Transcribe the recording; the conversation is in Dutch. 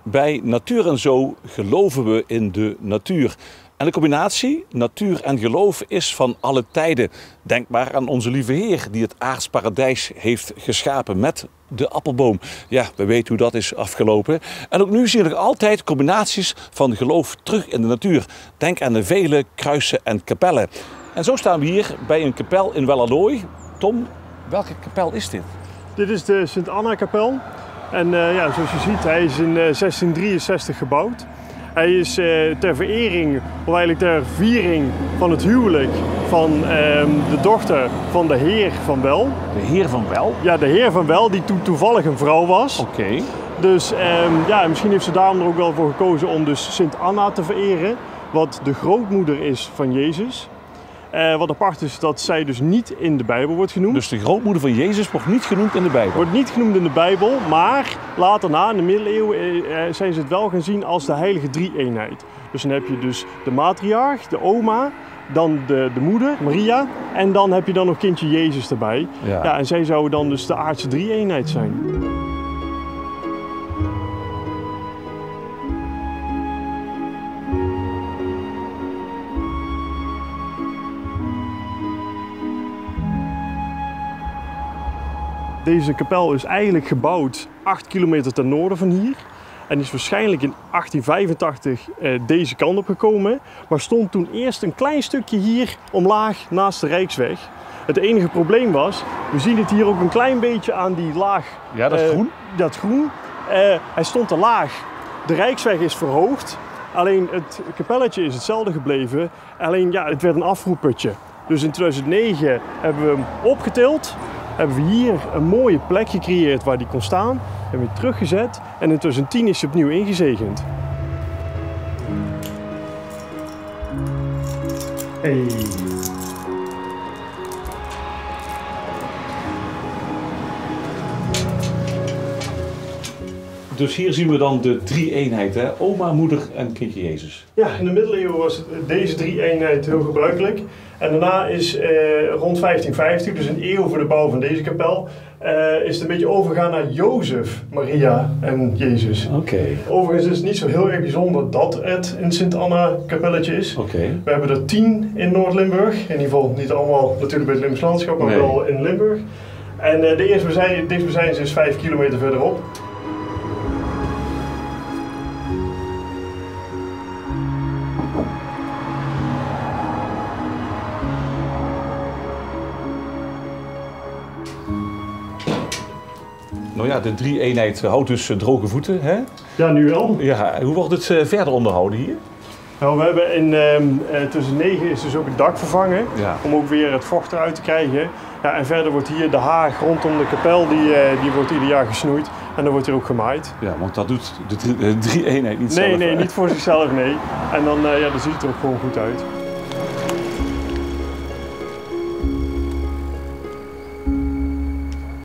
Bij Natuur en Zo geloven we in de natuur. En de combinatie natuur en geloof is van alle tijden. Denk maar aan onze lieve Heer die het aards paradijs heeft geschapen met de appelboom. Ja, we weten hoe dat is afgelopen. En ook nu zien we nog altijd combinaties van geloof terug in de natuur. Denk aan de vele kruisen en kapellen. En zo staan we hier bij een kapel in Wellerlooy. Tom, welke kapel is dit? Dit is de Sint-Anna-kapel. En zoals je ziet, hij is in 1663 gebouwd. Hij is ter verering, of eigenlijk ter viering van het huwelijk van de dochter van de heer van Wel. De heer van Wel? Ja, de heer van Wel, die toen toevallig een vrouw was. Oké. Dus misschien heeft ze daarom er ook wel voor gekozen om dus Sint-Anna te vereren, wat de grootmoeder is van Jezus. Wat apart is dat zij dus niet in de Bijbel wordt genoemd. Dus de grootmoeder van Jezus wordt niet genoemd in de Bijbel? Wordt niet genoemd in de Bijbel, maar later na, in de middeleeuwen, zijn ze het wel gaan zien als de heilige drie-eenheid. Dus dan heb je dus de matriarch, de oma, dan de moeder, Maria, en dan heb je dan nog kindje Jezus erbij. Ja, en zij zouden dan dus de aardse drie-eenheid zijn. Deze kapel is eigenlijk gebouwd 8 kilometer ten noorden van hier. En is waarschijnlijk in 1885 deze kant op gekomen. Maar stond toen eerst een klein stukje hier omlaag naast de Rijksweg. Het enige probleem was, we zien het hier ook een klein beetje aan die laag. Ja, dat groen? Dat groen. Hij stond te laag. De Rijksweg is verhoogd. Alleen het kapelletje is hetzelfde gebleven. Alleen ja, het werd een afvoerputje. Dus in 2009 hebben we hem opgetild. Hebben we hier een mooie plek gecreëerd waar die kon staan. Hebben we teruggezet en in 2010 is hij opnieuw ingezegend. Hey. Dus hier zien we dan de drie-eenheid, hè? Oma, moeder en kindje Jezus. Ja, in de middeleeuwen was deze drie-eenheid heel gebruikelijk. En daarna is rond 1550, dus een eeuw voor de bouw van deze kapel, is het een beetje overgegaan naar Jozef, Maria en Jezus. Oké. Overigens is het niet zo heel erg bijzonder dat het een Sint-Anna kapelletje is. Oké. We hebben er 10 in Noord-Limburg. In ieder geval niet allemaal natuurlijk bij het Limburgs landschap, maar wel in Limburg. En de eerste dichtstbijzijnde is 5 kilometer verderop. Nou ja, de drie-eenheid houdt dus droge voeten, hè? Ja, nu wel. Ja, hoe wordt het verder onderhouden hier? Nou, we hebben in 2009 is dus ook het dak vervangen, om ook weer het vocht eruit te krijgen. Ja, en verder wordt hier de haag rondom de kapel, die wordt ieder jaar gesnoeid en dan wordt hier ook gemaaid. Ja, want dat doet de drie-eenheid niet zelf. Nee, niet voor zichzelf, nee. En dan, dan ziet het er ook gewoon goed uit.